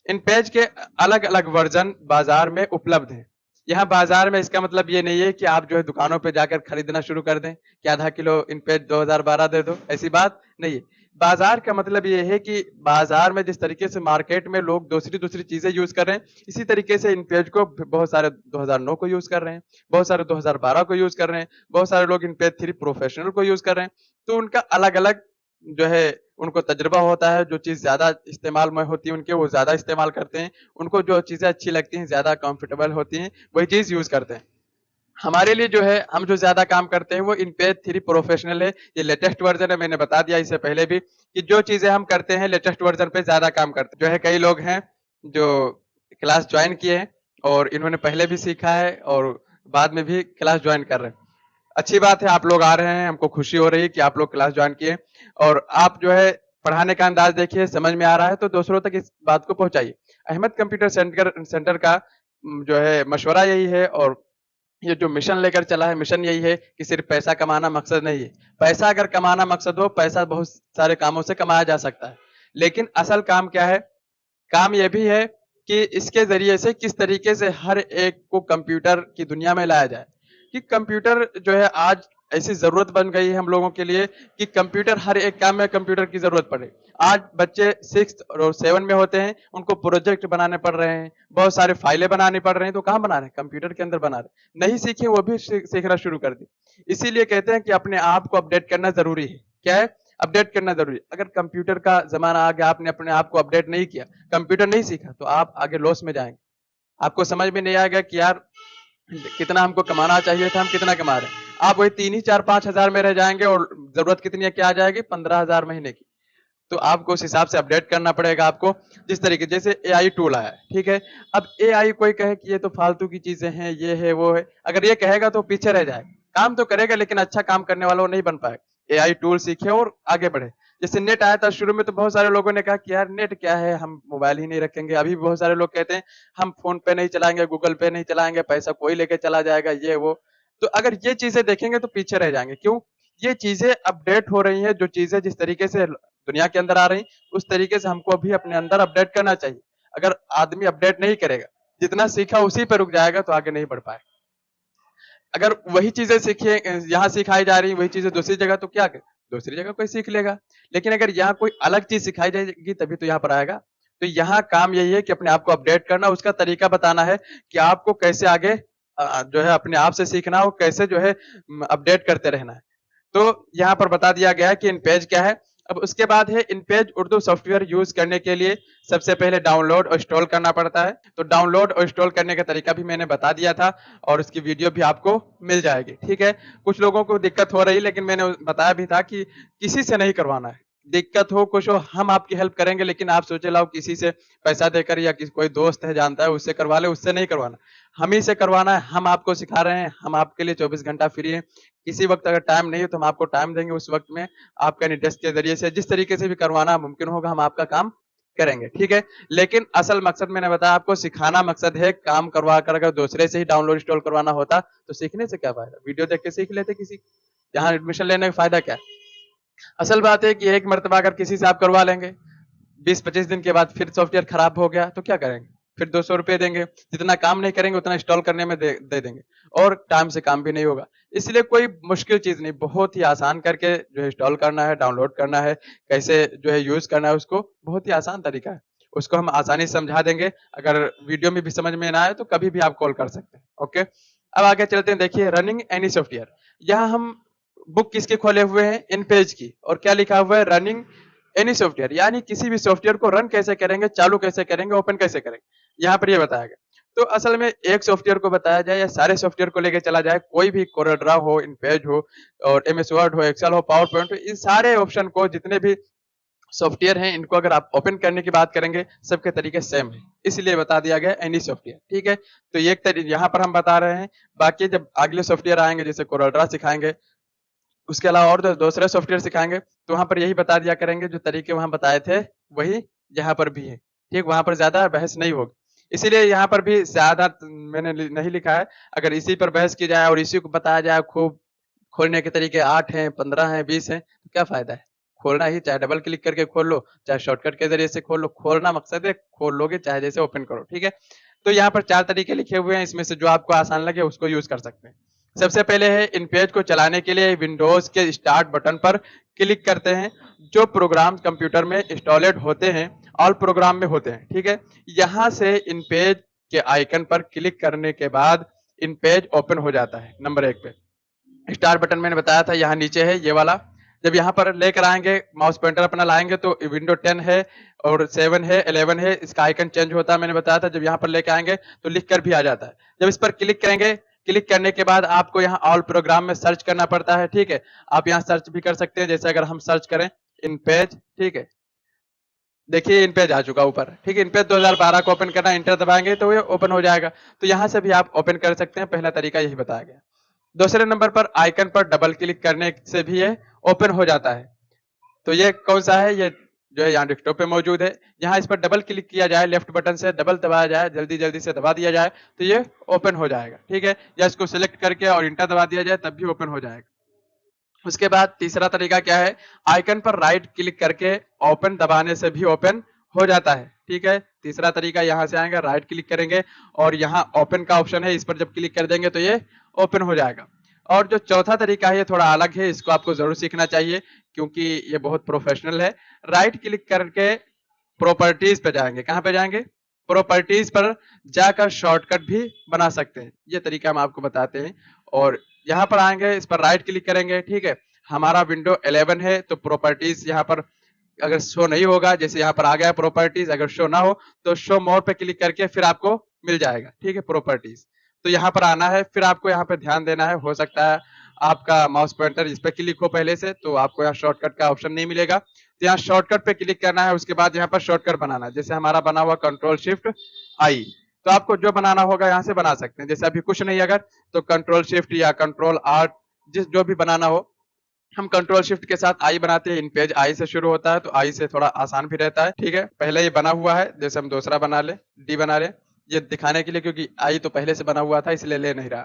इन पेज के अलग-अलग वर्ज़न बाज़ार में उपलब्ध हैं। यहाँ बाज़ार में इसका मतलब ये नहीं है कि आप जो है दुकानों पे जाकर खरीदना शुरू कर दें, कि आधा किलो इन पेज 2012 दे दो, ऐसी बात नहीं है। बाज़ार का मतलब ये है कि बाज़ार में जिस तरीके से मार्केट में लोग दूसरी-दूसरी चीज़ें यूज़ कर रहे हैं, इसी तरीके से इन पेज को बहुत सारे 2009 को यूज़ कर रहे हैं, बहुत सारे 2012 को यूज़ कर रहे हैं, बहुत सारे लोग इन पेज 3 प्रोफेशनल को यूज़ कर रहे हैं। तो उनका अलग-अलग जो है उनको तजुर्बा होता है, जो चीज़ ज़्यादा इस्तेमाल में होती है उनके, वो ज़्यादा इस्तेमाल करते हैं। उनको जो चीज़ें अच्छी लगती हैं, ज़्यादा कंफर्टेबल होती हैं, वही चीज़ यूज़ करते हैं। हमारे लिए जो है, हम जो ज़्यादा काम करते हैं वो इन पेज 3 प्रोफेशनल है। ये लेटेस्ट वर्ज़न है, मैंने बता दिया इससे पहले भी कि जो चीज़ें हम करते हैं लेटेस्ट वर्ज़न पे ज़्यादा काम करते हैं। जो है कई लोग हैं जो क्लास जॉइन किए हैं और इन्होंने पहले भी सीखा है और बाद में भी क्लास जॉइन कर रहे हैं। अच्छी बात है, आप लोग आ रहे हैं, हमको खुशी हो रही है कि आप लोग क्लास जॉइन किए और आप जो है पढ़ाने का अंदाज़ देखिए, समझ में आ रहा है तो दूसरों तक इस बात को पहुँचाइए। अहमद कंप्यूटर सेंटर सेंटर का जो है मशवरा यही है, और ये जो मिशन लेकर चला है, मिशन यही है कि सिर्फ पैसा कमाना मकसद नहीं है। पैसा अगर कमाना मकसद हो, पैसा बहुत सारे कामों से कमाया जा सकता है। लेकिन असल काम क्या है? काम ये भी है कि इसके ज़रिए से किस तरीके से हर एक को कंप्यूटर की दुनिया में लाया जाए। कि कंप्यूटर जो है आज ऐसी ज़रूरत बन गई है हम लोगों के लिए कि कंप्यूटर हर एक काम में कंप्यूटर की ज़रूरत पड़े। आज बच्चे 6th और 7 में होते हैं, उनको प्रोजेक्ट बनाने पड़ रहे हैं, बहुत सारे फाइलें बनानी पड़ रही हैं, तो कहाँ बना रहे हैं? कंप्यूटर के अंदर बना रहे हैं। नहीं सीखे वो भी सीखना शुरू कर दी। इसीलिए कहते हैं कि अपने आप को अपडेट करना ज़रूरी है। क्या है? अपडेट करना ज़रूरी है। अगर कंप्यूटर का ज़माना आ गया, आपने अपने आप को अपडेट नहीं किया, कंप्यूटर नहीं सीखा, तो आप आगे लॉस में जाएँगे। आपको समझ में नहीं आएगा कि यार कितना हमको कमाना चाहिए था, हम कितना कमा रहे हैं। आप वही 3 ही 4-5 हज़ार में रह जाएँगे और ज़रूरत कितनी है, क्या आ जाएगी? 15,000 महीने की। तो आपको उस हिसाब से अपडेट करना पड़ेगा आपको। जिस तरीके जैसे एआई टूल आया है, ठीक है? अब एआई कोई कहे कि ये तो फालतू की चीज़ें हैं, ये है, वो है। अगर ये कहेगा तो पीछे रह जाएगा। काम तो करेगा लेकिन अच्छा काम करने वाला वो नहीं बन पाएगा। एआई टूल सीखे और आगे बढ़े। जैसे नेट आया था शुरू में, तो बहुत सारे लोगों ने कहा कि यार नेट क्या है, हम मोबाइल ही नहीं रखेंगे। अभी भी बहुत सारे लोग कहते हैं हम फ़ोन पे नहीं चलाएँगे, गूगल पे नहीं चलाएँगे, पैसा कोई लेके चला जाएगा, ये वो। तो अगर ये चीज़ें देखेंगे तो पीछे रह जाएँगे। क्यों? ये चीज़ें अपडेट हो रही हैं, जो चीज़ें जिस तरीके से दुनिया के अंदर आ रही, उस तरीके से हमको भी अपने अंदर अपडेट करना चाहिए। अगर आदमी अपडेट नहीं करेगा, जितना सीखा उसी पे रुक जाएगा, तो आगे नहीं बढ़ पाएगा। अगर वही चीजें सीखिए, यहाँ सिखाई जा रही वही चीजें दूसरी जगह, तो क्या करे? दूसरी जगह कोई सीख लेगा। लेकिन अगर यहाँ कोई अलग चीज सिखाई जाएगी तभी तो यहाँ पर आएगा। तो यहाँ काम यही है कि अपने आप को अपडेट करना, उसका तरीका बताना है कि आपको कैसे आगे जो है अपने आप से सीखना हो, कैसे जो है अपडेट करते रहना है। तो यहाँ पर बता दिया गया है कि इनपेज क्या है। अब उसके बाद है इनपेज उर्दू सॉफ्टवेयर यूज करने के लिए सबसे पहले डाउनलोड और इंस्टॉल करना पड़ता है। तो डाउनलोड और इंस्टॉल करने का तरीका भी मैंने बता दिया था और उसकी वीडियो भी आपको मिल जाएगी, ठीक है। कुछ लोगों को दिक्कत हो रही, लेकिन मैंने बताया भी था कि किसी से नहीं करवाना है। दिक्कत हो कुछ हो, हम आपकी हेल्प करेंगे, लेकिन आप सोचे लाओ किसी से पैसा देकर या किसी कोई दोस्त है जानता है उससे करवा ले, उससे नहीं करवाना। हम ही से करवाना है। हम आपको सिखा रहे हैं, हम आपके लिए 24 घंटा फ्री है। किसी वक्त अगर टाइम नहीं है तो हम आपको टाइम देंगे, उस वक्त में आपका टेस्ट के जरिए से जिस तरीके से भी करवाना मुमकिन होगा हम आपका काम करेंगे, ठीक है। लेकिन असल मकसद मैंने बताया आपको सिखाना मकसद है। काम करवा कर अगर दूसरे से ही डाउनलोड इंस्टॉल करवाना होता तो सीखने से क्या फायदा? वीडियो देख के सीख लेते किसी। यहाँ एडमिशन लेने का फायदा क्या है? असल बात है कि एक मर्तबा अगर किसी से आप करवा लेंगे, 20-25 दिन के बाद फिर सॉफ्टवेयर खराब हो गया तो क्या करेंगे? फिर 200 रुपए देंगे। जितना काम नहीं करेंगे उतना इंस्टॉल करने में दे देंगे और टाइम से काम भी नहीं होगा। इसलिए कोई मुश्किल चीज़ नहीं, बहुत ही आसान करके जो है इंस्टॉल करना है, डाउनलोड करना है, कैसे जो है यूज़ करना है उसको, बहुत ही आसान तरीका है। उसको हम आसानी से समझा देंगे। अगर वीडियो में भी समझ में ना आए तो कभी भी आप कॉल कर सकते हैं, ओके। अब आगे चलते हैं, देखिए रनिंग एनी सॉफ्टवेयर। यहाँ हम बुक किसके खोले हुए हैं? इन पेज की। और क्या लिखा हुआ है? रनिंग एनी सॉफ्टवेयर, यानी किसी भी सॉफ्टवेयर को रन कैसे करेंगे, चालू कैसे करेंगे, ओपन कैसे करेंगे, यहाँ पर ये बताया गया। तो असल में एक सॉफ्टवेयर को बताया जाए या सारे सॉफ्टवेयर को लेके चला जाए, कोई भी कोरल ड्रा हो, इनपेज हो और एमएस वर्ड हो, एक्सेल हो, पावर पॉइंट हो, इन सारे ऑप्शन को जितने भी सॉफ्टवेयर हैं इनको अगर आप ओपन करने की बात करेंगे, सबके तरीके सेम है। इसलिए बता दिया गया एनी सॉफ्टवेयर, ठीक है। तो ये एक तरीके यहाँ पर हम बता रहे हैं। बाकी जब अगले सॉफ्टवेयर आएंगे जैसे कोरल ड्रा सिखाएंगे, उसके अलावा और दूसरे सॉफ्टवेयर सिखाएँगे, तो वहाँ पर यही बता दिया करेंगे, जो तरीके वहाँ बताए थे, वही यहाँ पर भी है। ठीक, वहाँ पर ज़्यादा बहस नहीं होगी। इसीलिए यहाँ पर भी ज़्यादा मैंने नहीं लिखा है। अगर इसी पर बहस की जाए और इसी को बताया जाए खूब, खोलने के तरीके 8 हैं, 15 हैं, 20 हैं, तो क्या फ़ायदा है? खोलना ही, चाहे डबल क्लिक करके खोल लो, चाहे शॉर्टकट के ज़रिए से खोल लो। खोलना मकसद है, खोल लोगे, चाहे जैसे ओपन करो, ठीक है? तो यहाँ पर 4 तरीके लिखे हुए हैं, इसमें से जो आपको आसान लगे उसको यूज़ कर सकते हैं। सबसे पहले है, इन पेज को चलाने के लिए विंडोज के स्टार्ट बटन पर क्लिक करते हैं। जो प्रोग्राम कंप्यूटर में इंस्टॉलेड होते हैं, ऑल प्रोग्राम में होते हैं, ठीक है। यहाँ से इन पेज के आइकन पर क्लिक करने के बाद इन पेज ओपन हो जाता है। नंबर 1 पे स्टार बटन मैंने बताया था, यहाँ नीचे है ये वाला। जब यहाँ पर लेकर आएंगे, माउस पॉइंटर अपना लाएंगे तो विंडो 10 है और 7 है, 11 है, इसका आइकन चेंज होता है, मैंने बताया था। जब यहाँ पर लेके आएंगे तो लिख कर भी आ जाता है। जब इस पर क्लिक करेंगे, क्लिक करने के बाद आपको यहाँ ऑल प्रोग्राम में सर्च करना पड़ता है, ठीक है। आप यहाँ सर्च भी कर सकते हैं, जैसे अगर हम सर्च करें इन पेज, ठीक है, देखिए इन पेज आ चुका ऊपर, ठीक है। इन पेज 2012 को ओपन करना, इंटर दबाएंगे तो ये ओपन हो जाएगा। तो यहाँ से भी आप ओपन कर सकते हैं, पहला तरीका यही बताया गया। दूसरे नंबर पर आइकन पर डबल क्लिक करने से भी ये ओपन हो जाता है। तो ये कौन सा है? ये जो है यहाँ डेस्कटॉप पे मौजूद है। यहाँ इस पर डबल क्लिक किया जाए, लेफ्ट बटन से डबल दबाया जाए, जल्दी-जल्दी से दबा दिया जाए तो ये ओपन हो जाएगा, ठीक है? या इसको सेलेक्ट करके और इंटर दबा दिया जाए तब भी ओपन हो जाएगा। उसके बाद तीसरा तरीका क्या है, आइकन पर राइट क्लिक करके ओपन दबाने से भी ओपन हो जाता है, ठीक है? तीसरा तरीका यहाँ से आएगा, राइट क्लिक करेंगे और यहाँ ओपन का ऑप्शन है, इस पर जब क्लिक कर देंगे तो ये ओपन हो जाएगा। और जो चौथा तरीका है ये थोड़ा अलग है, इसको आपको जरूर सीखना चाहिए क्योंकि ये बहुत प्रोफेशनल है। राइट क्लिक करके प्रॉपर्टीज पे जाएंगे, कहाँ पे जाएंगे? प्रॉपर्टीज पर जाकर शॉर्टकट भी बना सकते हैं, ये तरीका हम आपको बताते हैं। और यहाँ पर आएंगे, इस पर राइट क्लिक करेंगे, ठीक है? हमारा विंडो 11 है तो प्रॉपर्टीज यहाँ पर अगर शो नहीं होगा, जैसे यहाँ पर आ गया प्रॉपर्टीज, अगर शो ना हो तो शो मोर पे क्लिक करके फिर आपको मिल जाएगा, ठीक है? प्रॉपर्टीज तो यहाँ पर आना है, फिर आपको यहाँ पे ध्यान देना है। हो सकता है आपका माउस पॉइंटर इस पे क्लिक हो पहले से तो आपको यहाँ शॉर्टकट का ऑप्शन नहीं मिलेगा, तो यहाँ शॉर्टकट पे क्लिक करना है। उसके बाद यहाँ पर शॉर्टकट बनाना है, जैसे हमारा बना हुआ कंट्रोल शिफ्ट आई, तो आपको जो बनाना होगा यहाँ से बना सकते हैं। जैसे अभी कुछ नहीं अगर तो कंट्रोल शिफ्ट या कंट्रोल आर, जिस जो भी बनाना हो। हम कंट्रोल शिफ्ट के साथ आई बनाते हैं, इन पेज आई से शुरू होता है तो आई से थोड़ा आसान भी रहता है, ठीक है? पहले ये बना हुआ है, जैसे हम दूसरा बना ले, डी बना ले, ये दिखाने के लिए, क्योंकि आई तो पहले से बना हुआ था इसलिए ले नहीं रहा।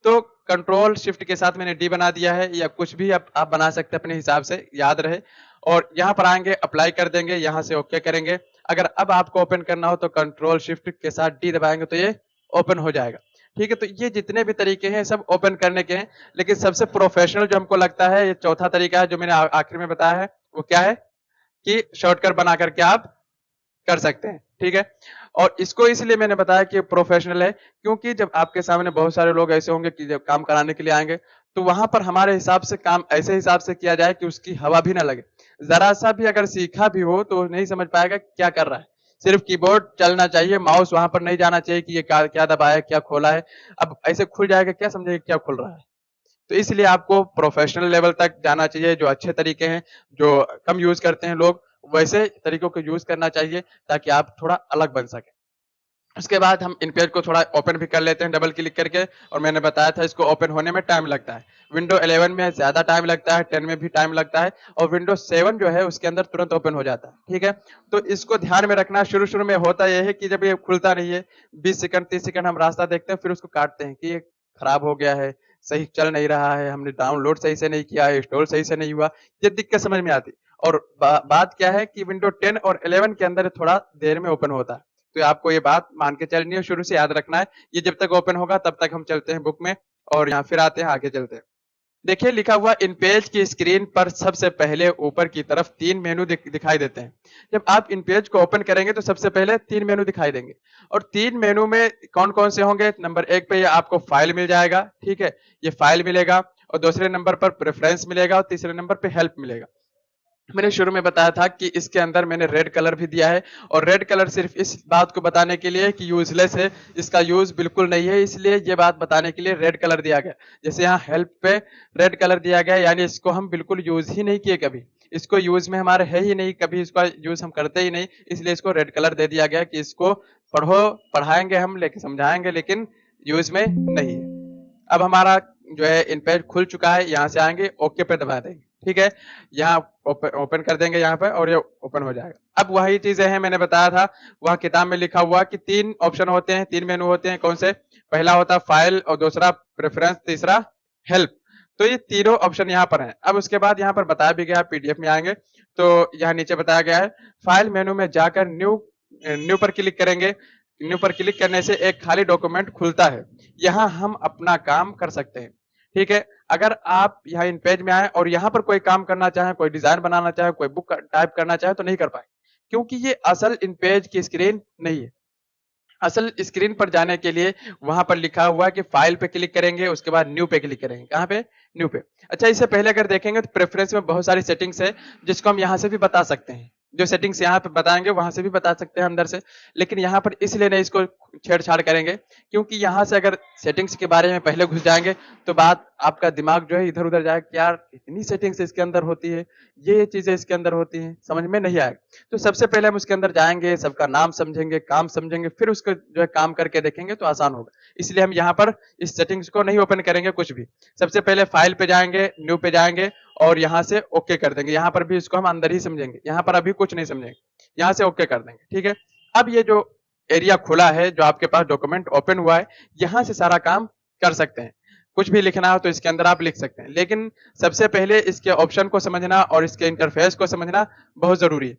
तो कंट्रोल शिफ्ट के साथ मैंने डी बना दिया है, या कुछ भी आप बना सकते हैं अपने हिसाब से, याद रहे। और यहाँ पर आएंगे, अप्लाई कर देंगे, यहाँ से ओके करेंगे। अगर अब आपको ओपन करना हो तो कंट्रोल शिफ्ट के साथ डी दबाएंगे तो ये ओपन हो जाएगा, ठीक है? तो ये जितने भी तरीके हैं सब ओपन करने के हैं, लेकिन सबसे प्रोफेशनल जो हमको लगता है ये चौथा तरीका है जो मैंने आखिर में बताया है। वो क्या है कि शॉर्टकट बना करके आप कर सकते हैं, ठीक है? और इसको इसलिए मैंने बताया कि प्रोफेशनल है क्योंकि जब आपके सामने बहुत सारे लोग ऐसे होंगे कि जब काम कराने के लिए आएंगे तो वहां पर हमारे हिसाब से काम ऐसे हिसाब से किया जाए कि उसकी हवा भी ना लगे। जरा सा भी अगर सीखा भी हो तो नहीं समझ पाएगा क्या कर रहा है। सिर्फ कीबोर्ड चलना चाहिए, माउस वहां पर नहीं जाना चाहिए कि ये क्या क्या दबाया क्या खोला है। अब ऐसे खुल जाएगा, क्या समझेगा क्या खुल रहा है? तो इसलिए आपको प्रोफेशनल लेवल तक जाना चाहिए। जो अच्छे तरीके हैं, जो कम यूज करते हैं लोग, वैसे तरीकों को यूज करना चाहिए ताकि आप थोड़ा अलग बन सके। उसके बाद हम इन पेज को थोड़ा ओपन भी कर लेते हैं डबल क्लिक करके, और मैंने बताया था इसको ओपन होने में टाइम लगता है। विंडो 11 में ज्यादा टाइम लगता है, 10 में भी टाइम लगता है, और विंडो 7 जो है उसके अंदर तुरंत ओपन हो जाता है, ठीक है? तो इसको ध्यान में रखना। शुरू शुरू में होता यह है कि जब ये खुलता नहीं है, 20 सेकंड 30 सेकंड हम रास्ता देखते हैं, फिर उसको काटते हैं कि ये खराब हो गया है, सही चल नहीं रहा है, हमने डाउनलोड सही से नहीं किया है, इंस्टॉल सही से नहीं हुआ, ये दिक्कत समझ में आती। और बात क्या है कि विंडो 10 और 11 के अंदर थोड़ा देर में ओपन होता है, तो आपको ये बात मान के चलनी है, शुरू से याद रखना है। ये जब तक ओपन होगा तब तक हम चलते हैं बुक में, और यहाँ फिर आते हैं, आगे चलते हैं। देखिए लिखा हुआ इन पेज की स्क्रीन पर सबसे पहले ऊपर की तरफ 3 मेनू दिखाई देते हैं। जब आप इन पेज को ओपन करेंगे तो सबसे पहले 3 मेनू दिखाई देंगे, और 3 मेनू में कौन कौन से होंगे? नंबर 1 पे ये आपको फाइल मिल जाएगा, ठीक है? ये फाइल मिलेगा, और दूसरे नंबर पर प्रेफरेंस मिलेगा, और तीसरे नंबर पे हेल्प मिलेगा। मैंने शुरू में बताया था कि इसके अंदर मैंने रेड कलर भी दिया है, और रेड कलर सिर्फ इस बात को बताने के लिए कि यूजलेस है, इसका यूज बिल्कुल नहीं है, इसलिए ये बात बताने के लिए रेड कलर दिया गया। जैसे यहाँ हेल्प पे रेड कलर दिया गया, यानी इसको हम बिल्कुल यूज ही नहीं किए कभी, इसको यूज में हमारे है ही नहीं, कभी इसका यूज हम करते ही नहीं, इसलिए इसको रेड कलर दे दिया गया कि इसको पढ़ो, पढ़ाएंगे हम, लेकिन समझाएंगे, लेकिन यूज में नहीं है। अब हमारा जो है इन पेज खुल चुका है, यहाँ से आएंगे, ओके पे दबा देंगे, ठीक है? यहाँ ओपन कर देंगे यहाँ पे, और ये ओपन हो जाएगा। अब वही चीजें हैं, मैंने बताया था वह किताब में लिखा हुआ कि 3 ऑप्शन होते हैं, 3 मेनू होते हैं। कौन से? पहला होता है फाइल, और दूसरा प्रेफरेंस, तीसरा हेल्प। तो ये तीनों ऑप्शन यहाँ पर हैं। अब उसके बाद यहाँ पर बताया भी गया, पीडीएफ में आएंगे तो यहाँ नीचे बताया गया है, फाइल मेनू में जाकर न्यू न्यू पर क्लिक करेंगे। न्यू पर क्लिक करने से एक खाली डॉक्यूमेंट खुलता है, यहाँ हम अपना काम कर सकते हैं, ठीक है? अगर आप यहाँ इन पेज में आए और यहाँ पर कोई काम करना चाहे, कोई डिजाइन बनाना चाहे, कोई बुक टाइप करना चाहे तो नहीं कर पाए, क्योंकि ये असल इन पेज की स्क्रीन नहीं है। असल स्क्रीन पर जाने के लिए वहां पर लिखा हुआ है कि फाइल पे क्लिक करेंगे, उसके बाद न्यू पे क्लिक करेंगे। कहाँ पे? न्यू पे। अच्छा, इससे पहले अगर देखेंगे तो प्रेफरेंस में बहुत सारी सेटिंग्स है जिसको हम यहाँ से भी बता सकते हैं। जो सेटिंग्स यहाँ पे बताएंगे वहां से भी बता सकते हैं अंदर से, लेकिन यहाँ पर इसलिए नहीं इसको छेड़छाड़ करेंगे क्योंकि यहाँ से अगर सेटिंग्स के बारे में पहले घुस जाएंगे तो बात आपका दिमाग जो है इधर-उधर जाएगा कि यार इतनी सेटिंग्स इसके अंदर होती है, ये चीज़ें इसके अंदर होती हैं, समझ में नहीं आएगा। तो सबसे पहले हम उसके अंदर जाएँगे, सबका नाम समझेंगे, काम समझेंगे, फिर उसको जो है काम करके देखेंगे तो आसान होगा। इसलिए हम यहाँ पर इस सेटिंग्स को नहीं ओपन करेंगे कुछ भी। सबसे पहले फाइल पे जाएँगे, न्यू पे जाएँगे और यहाँ से ओके कर देंगे। यहाँ पर भी इसको हम अंदर ही समझेंगे, यहाँ पर अभी कुछ नहीं समझेंगे। यहाँ से ओके कर देंगे, ठीक है? अब ये जो एरिया खुला है, जो आपके पास डॉक्यूमेंट ओपन हुआ है, यहाँ से सारा काम कर सकते हैं। कुछ भी लिखना हो तो इसके अंदर आप लिख सकते हैं। लेकिन सबसे पहले इसके ऑप्शन को समझना और इसके इंटरफेस को समझना बहुत ज़रूरी है।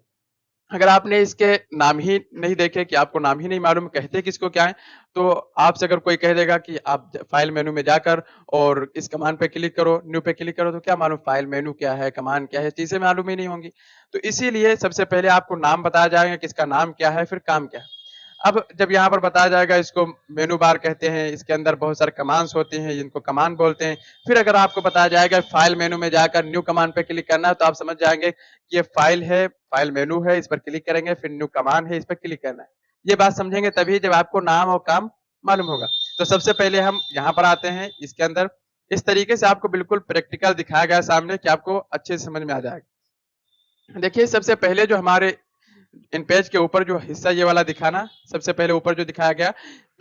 अगर आपने इसके नाम ही नहीं देखे कि आपको नाम ही नहीं मालूम कहते किसको क्या है, तो आपसे अगर कोई कह देगा कि आप फाइल मेनू में जाकर और इस कमांड पे क्लिक करो, न्यू पे क्लिक करो, तो क्या मालूम फाइल मेनू क्या है, कमांड क्या है, चीज़ें मालूम ही नहीं होंगी। तो इसीलिए सबसे पहले आपको नाम बताया जाएगा कि इसका नाम क्या है, फिर काम क्या है। अब जब यहाँ पर बताया जाएगा इसको मेनू बार कहते हैं, इसके अंदर बहुत सारे कमांड्स होती हैं, जिनको कमांड बोलते हैं। फिर अगर आपको बताया जाएगा फाइल मेनू में जाकर न्यू कमांड पे क्लिक करना है, तो आप समझ जाएँगे कि ये फाइल है, फाइल मेनू है, इस पर क्लिक करेंगे, फिर न्यू कमांड है, इस पर क्लिक करना है। ये बात समझेंगे तभी जब आपको नाम और काम मालूम होगा। तो सबसे पहले हम यहाँ पर आते हैं, इसके अंदर इस तरीके से आपको बिल्कुल प्रैक्टिकल दिखाया गया है सामने कि आपको अच्छे से समझ में आ जाएगा। देखिए सबसे पहले जो हमारे इन पेज के ऊपर जो हिस्सा ये वाला दिखाना, सबसे पहले ऊपर जो दिखाया गया,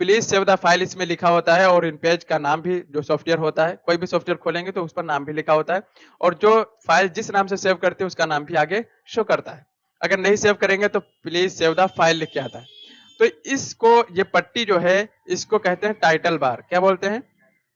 प्लीज सेव द फाइल इसमें लिखा होता है और इन पेज का नाम भी जो सॉफ्टवेयर होता है, कोई भी सॉफ्टवेयर खोलेंगे तो उस पर नाम भी लिखा होता है और जो फाइल जिस नाम से सेव करते हैं उसका नाम भी आगे शो करता है। अगर नहीं सेव करेंगे तो प्लीज सेव द फाइल लिख के आता है। तो इसको ये पट्टी जो है इसको कहते हैं टाइटल बार। क्या बोलते हैं?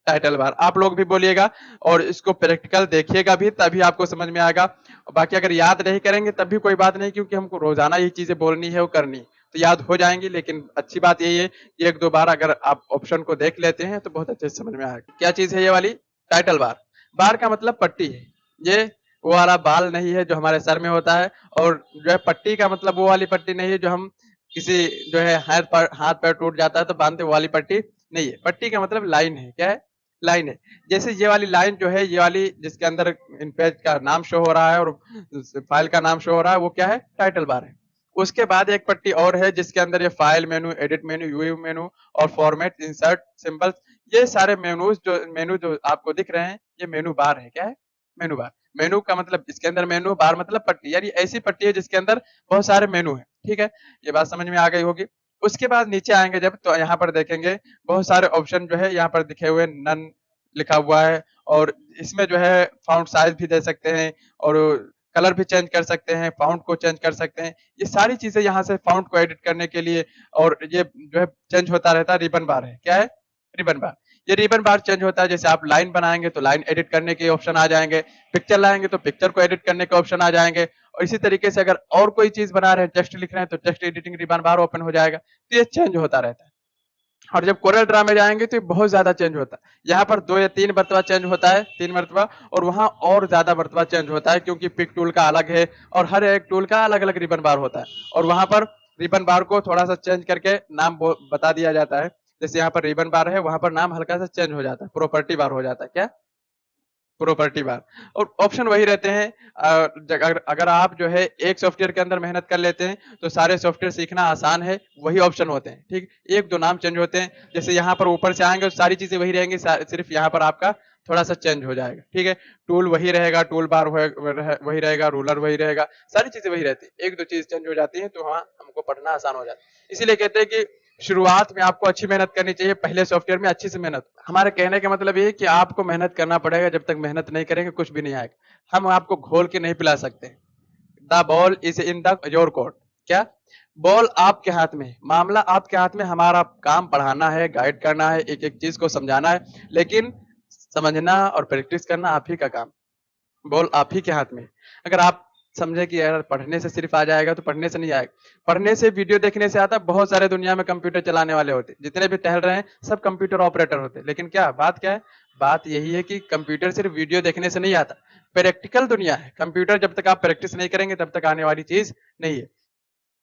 Title bar. आप लोग भी बोलिएगा और इसको प्रैक्टिकल देखिएगा भी तभी आपको समझ में आएगा। बाकी अगर याद नहीं करेंगे तब भी कोई बात नहीं क्योंकि हमको रोजाना ये चीजें बोलनी है और करनी है। तो याद हो जाएंगी लेकिन अच्छी बात यही है कि एक दो बार अगर आप ऑप्शन को देख लेते हैं तो बहुत अच्छे से समझ में आएगा। क्या चीज है ये वाली? Title bar. बार का मतलब पट्टी है। ये वो वाला बाल नहीं है जो हमारे सर में होता है और जो है पट्टी का मतलब वो वाली पट्टी नहीं है जो हम किसी जो है हाथ पैर टूट जाता है तो बांधते वो वाली पट्टी नहीं है। पट्टी का मतलब लाइन है। क्या है? लाइन है। जैसे ये वाली लाइन जो है ये वाली जिसके अंदर इन पेज का नाम शो हो रहा है और फाइल का नाम शो हो रहा है वो क्या है? टाइटल बार है। उसके बाद एक पट्टी और है जिसके अंदर ये फाइल मेनू, एडिट मेनू, व्यू मेनू और फॉर्मेट, इंसर्ट, सिंबल्स, ये सारे मेनू जो आपको दिख रहे हैं ये मेनू बार है। क्या है? मेनू बार। मेनू का मतलब इसके अंदर मेनू, बार मतलब पट्टी, यानी ऐसी पट्टी है जिसके अंदर बहुत सारे मेनू है। ठीक है, ये बात समझ में आ गई होगी। उसके बाद नीचे आएंगे जब तो यहाँ पर देखेंगे बहुत सारे ऑप्शन जो है यहाँ पर दिखे हुए, नन लिखा हुआ है और इसमें जो है फाउंट साइज भी दे सकते हैं और कलर भी चेंज कर सकते हैं, फाउंट को चेंज कर सकते हैं। ये सारी चीजें यहाँ से फाउंट को एडिट करने के लिए और ये जो है चेंज होता रहता है। रिबन बार है। क्या है? रिबन बार। ये रिबन बार चेंज होता है, जैसे आप लाइन बनाएंगे तो लाइन एडिट करने के ऑप्शन आ जाएंगे, पिक्चर लाएंगे तो पिक्चर को एडिट करने के ऑप्शन आ जाएंगे और इसी तरीके से अगर और कोई चीज बना रहे हैं, टेक्स्ट लिख रहे हैं तो टेक्स्ट एडिटिंग रिबन बार ओपन हो जाएगा। तो ये चेंज होता रहता है। और जब कोरल ड्रा में जाएंगे तो ये बहुत ज्यादा चेंज होता है। यहाँ पर 2 या 3 मरतबा चेंज होता है, 3 मरतबा, और वहां और ज्यादा मरतबा चेंज होता है क्योंकि पिक टूल का अलग है और हर एक टूल का अलग अलग रिबन बार होता है और वहां पर रिबन बार को थोड़ा सा चेंज करके नाम बता दिया जाता है। जैसे यहाँ पर रिबन बार है, वहां पर नाम हल्का सा चेंज हो जाता है, प्रॉपर्टी बार हो जाता है। क्या? प्रॉपर्टी बार। और ऑप्शन वही रहते हैं। अगर आप जो है एक सॉफ्टवेयर के अंदर मेहनत कर लेते हैं तो सारे सॉफ्टवेयर सीखना आसान है, वही ऑप्शन होते हैं। ठीक, एक दो नाम चेंज होते हैं। जैसे यहाँ पर ऊपर से आएंगे तो सारी चीजें वही रहेंगी, सिर्फ यहाँ पर आपका थोड़ा सा चेंज हो जाएगा। ठीक है, टूल वही रहेगा, टूल बार वही रहेगा, रूलर वही रहेगा, सारी चीजें वही रहती है। एक दो चीज चेंज हो जाती है तो हाँ हमको पढ़ना आसान हो जाता है। इसीलिए कहते हैं कि शुरुआत में आपको अच्छी मेहनत करनी चाहिए, पहले सॉफ्टवेयर में अच्छी से मेहनत। हमारे कहने का मतलब ये है कि आपको मेहनत करना पड़ेगा, जब तक मेहनत नहीं करेंगे कुछ भी नहीं आएगा। हम आपको घोल के नहीं पिला सकते। The ball is in the your court. क्या? बॉल आपके हाथ में, मामला आपके हाथ में। हमारा काम पढ़ाना है, गाइड करना है, एक एक चीज को समझाना है, लेकिन समझना और प्रैक्टिस करना आप ही का काम। बॉल आप ही के हाथ में। अगर आप समझे कि यार पढ़ने से सिर्फ आ जाएगा तो पढ़ने से नहीं आएगा। पढ़ने से, वीडियो देखने से आता। बहुत सारे दुनिया में कंप्यूटर चलाने वाले होते, जितने भी टहल रहे हैं सब कंप्यूटर ऑपरेटर होते। लेकिन क्या बात क्या है? बात यही है कि कंप्यूटर सिर्फ वीडियो देखने से नहीं आता, प्रैक्टिकल दुनिया है। कंप्यूटर जब तक आप प्रैक्टिस नहीं करेंगे तब तक आने वाली चीज नहीं है।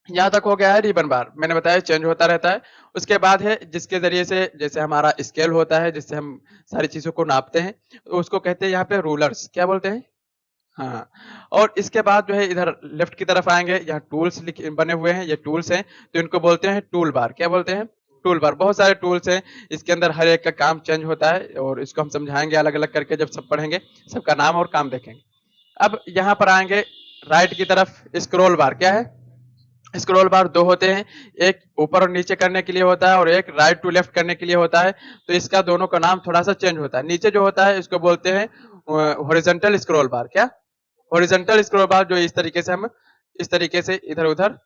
यहाँ तक हो गया है रिबन बार, मैंने बताया चेंज होता रहता है। उसके बाद है जिसके जरिए से, जैसे हमारा स्केल होता है जिससे हम सारी चीजों को नापते हैं, तो उसको कहते हैं यहाँ पे रूलर्स। क्या बोलते हैं? हाँ। और इसके बाद जो है इधर लेफ्ट की तरफ आएंगे, यहाँ टूल्स बने हुए हैं, ये टूल्स हैं तो इनको बोलते हैं टूल बार। क्या बोलते हैं? टूल बार, बहुत सारे टूल्स हैं, इसके अंदर हर एक का काम चेंज होता है और इसको हम समझाएंगे अलग अलग करके जब सब पढ़ेंगे, सबका नाम और काम देखेंगे। अब यहाँ पर आएंगे राइट की तरफ, स्क्रॉल बार क्या है? स्क्रॉल बार दो होते हैं, एक ऊपर और नीचे करने के लिए होता है और एक राइट टू लेफ्ट करने के लिए होता है। तो इसका दोनों का नाम थोड़ा सा चेंज होता है। नीचे जो होता है इसको बोलते हैं हॉरिजॉन्टल स्क्रॉल बार। क्या? हॉरिजॉन्टल स्क्रॉल बार, जो इस तरीके से हम इस तरीके से इधर उधर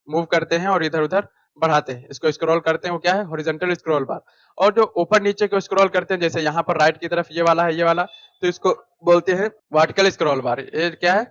मूव करते हैं और इधर उधर बढ़ाते हैं, इसको स्क्रॉल करते हैं, वो क्या है? हॉरिजॉन्टल स्क्रॉल बार। और जो ऊपर नीचे को स्क्रॉल करते हैं, जैसे यहाँ पर राइट की तरफ ये वाला है, ये वाला, तो इसको बोलते हैं वर्टिकल स्क्रॉल बार। ये क्या है?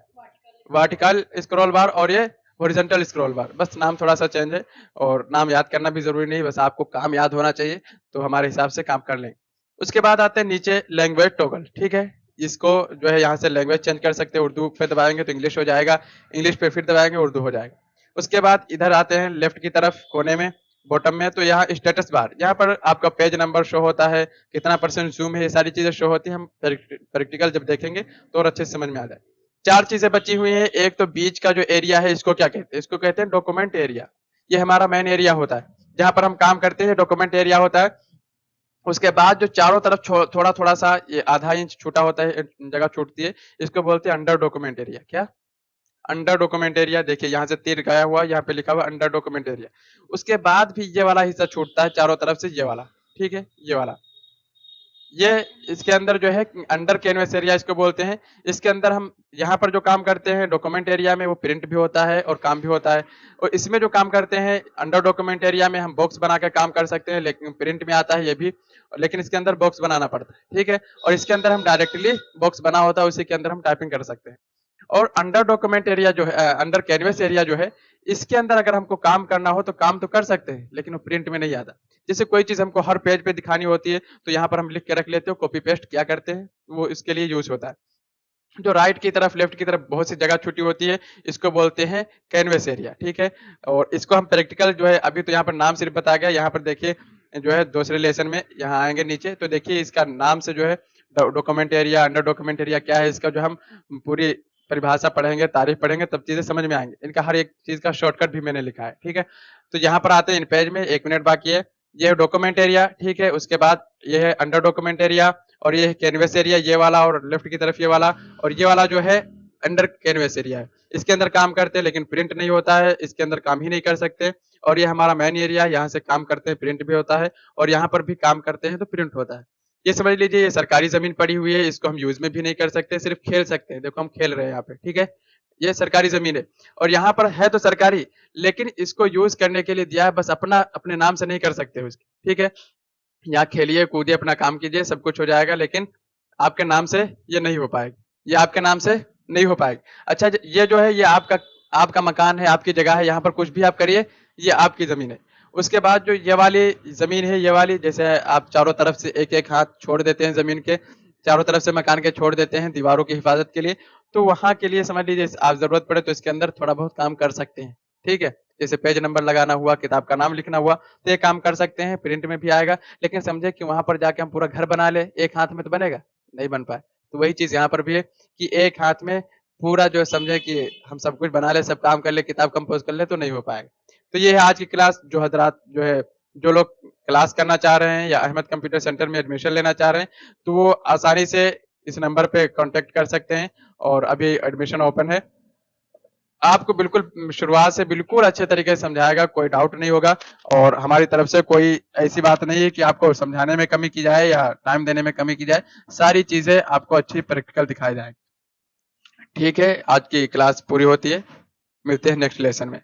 वर्टिकल स्क्रॉल बार। और ये हॉरिजॉन्टल स्क्रॉल बार। बस नाम थोड़ा सा चेंज है और नाम याद करना भी जरूरी नहीं, बस आपको काम याद होना चाहिए, तो हमारे हिसाब से काम कर लेंगे। उसके बाद आते हैं नीचे लैंग्वेज टॉगल। ठीक है, इसको जो है यहाँ से लैंग्वेज चेंज कर सकते हैं। उर्दू पे दबाएंगे तो इंग्लिश हो जाएगा, इंग्लिश पे फिर दबाएंगे उर्दू हो जाएगा। उसके बाद इधर आते हैं लेफ्ट की तरफ कोने में बॉटम में, तो यहाँ स्टेटस बार, यहाँ पर आपका पेज नंबर शो होता है, कितना % जूम है, ये सारी चीजें शो होती है। हम प्रैक्टिकल जब देखेंगे तो और अच्छे से समझ में आ जाए। चार चीजें बची हुई हैं। एक तो बीच का जो एरिया है, इसको क्या कहते हैं? इसको कहते हैं डॉक्यूमेंट एरिया। ये हमारा मेन एरिया होता है, जहां पर हम काम करते हैं, डॉक्यूमेंट एरिया होता है। उसके बाद जो चारों तरफ थोड़ा थोड़ा सा ये आधा इंच छूटा होता है, जगह छूटती है, इसको बोलते हैं अंडर डॉक्यूमेंट एरिया। क्या? Under document area. देखिए यहाँ से तीर गया हुआ, यहाँ पे लिखा हुआ अंडर डॉक्यूमेंट एरिया। उसके बाद भी ये वाला हिस्सा छूटता है चारों तरफ से, ये वाला। ठीक है, ये वाला, ये इसके अंदर जो है अंडर कैनवस एरिया इसको बोलते हैं। इसके अंदर हम यहाँ पर जो काम करते हैं डॉक्यूमेंट एरिया में, वो प्रिंट भी होता है और काम भी होता है। और इसमें जो काम करते हैं अंडर डॉक्यूमेंट एरिया में, हम बॉक्स बना के काम कर सकते हैं, लेकिन प्रिंट में आता है ये भी, लेकिन इसके अंदर बॉक्स बनाना पड़ता है। ठीक है, और इसके अंदर हम डायरेक्टली बॉक्स बना होता है, उसी के अंदर हम टाइपिंग कर सकते हैं। और अंडर डॉक्यूमेंट एरिया जो है, अंडर कैनवस एरिया जो है, इसके अंदर अगर हमको काम करना हो तो काम तो कर सकते हैं, लेकिन वो प्रिंट में नहीं आता। जैसे कोई चीज हमको हर पेज पे दिखानी होती है, तो यहाँ पर हम लिख के रख लेते हो, कॉपी पेस्ट क्या करते हैं, वो इसके लिए यूज होता है। जो राइट की तरफ लेफ्ट की तरफ बहुत सी जगह छुट्टी होती है, इसको बोलते हैं कैनवस एरिया। ठीक है, और इसको हम प्रैक्टिकल जो है, अभी तो यहाँ पर नाम सिर्फ बताया गया, यहाँ पर देखिए जो है दूसरे लेसन में यहाँ आएंगे नीचे, तो देखिए इसका नाम से जो है document area, under document area क्या है, इसका जो हम पूरी परिभाषा पढ़ेंगे, तारीफ पढ़ेंगे, तब चीजें समझ में आएंगे। इनका हर एक चीज का शॉर्टकट भी मैंने लिखा है। ठीक है, तो यहाँ पर आते हैं इन पेज में, 1 मिनट बाकी है। ये है डॉक्यूमेंट एरिया। ठीक है, उसके बाद ये है अंडर डॉक्यूमेंट एरिया, और ये है कैनवस एरिया, ये वाला, और लेफ्ट की तरफ ये वाला, और ये वाला जो है अंडर कैनवस एरिया है। इसके अंदर काम करते हैं लेकिन प्रिंट नहीं होता है, इसके अंदर काम ही नहीं कर सकते। और ये हमारा मेन एरिया, यहाँ से काम करते हैं, प्रिंट भी होता है, और यहाँ पर भी काम करते हैं तो प्रिंट होता है। ये समझ लीजिए, ये सरकारी जमीन पड़ी हुई है, इसको हम यूज में भी नहीं कर सकते, सिर्फ खेल सकते हैं। देखो हम खेल रहे हैं यहाँ पे। ठीक है, ये सरकारी जमीन है, और यहाँ पर है तो सरकारी, लेकिन इसको यूज करने के लिए दिया है, बस अपना अपने नाम से नहीं कर सकते हो इसकी। ठीक है, यहाँ खेलिए कूदिए अपना काम कीजिए, सब कुछ हो जाएगा, लेकिन आपके नाम से ये नहीं हो पाएगा, ये आपके नाम से नहीं हो पाएगा। अच्छा, ये जो है ये आपका आपका मकान है, आपकी जगह है, यहाँ पर कुछ भी आप करिए, ये आपकी जमीन है। उसके बाद जो ये वाली जमीन है, ये वाली, जैसे आप चारों तरफ से एक एक हाथ छोड़ देते हैं, जमीन के चारों तरफ से मकान के छोड़ देते हैं दीवारों की हिफाजत के लिए, तो वहां के लिए समझ लीजिए आप जरूरत पड़े तो इसके अंदर थोड़ा बहुत काम कर सकते हैं। ठीक है, जैसे पेज नंबर लगाना हुआ, किताब का नाम लिखना हुआ, तो ये काम कर सकते हैं, प्रिंट में भी आएगा। लेकिन समझे कि वहां पर जाके हम पूरा घर बना ले, एक हाथ में तो बनेगा नहीं, बन पाए। तो वही चीज यहाँ पर भी है कि एक हाथ में पूरा जो समझे कि हम सब कुछ बना ले, सब काम कर ले, किताब कंपोज कर ले, तो नहीं हो पाएगा। तो ये है आज की क्लास। जो हजरात जो है, जो लोग क्लास करना चाह रहे हैं या अहमद कंप्यूटर सेंटर में एडमिशन लेना चाह रहे हैं, तो वो आसानी से इस नंबर पे कांटेक्ट कर सकते हैं, और अभी एडमिशन ओपन है। आपको बिल्कुल शुरुआत से बिल्कुल अच्छे तरीके से समझाएगा, कोई डाउट नहीं होगा, और हमारी तरफ से कोई ऐसी बात नहीं है कि आपको समझाने में कमी की जाए या टाइम देने में कमी की जाए। सारी चीजें आपको अच्छी प्रैक्टिकल दिखाई जाएंगी। ठीक है, आज की क्लास पूरी होती है, मिलते हैं नेक्स्ट लेसन में।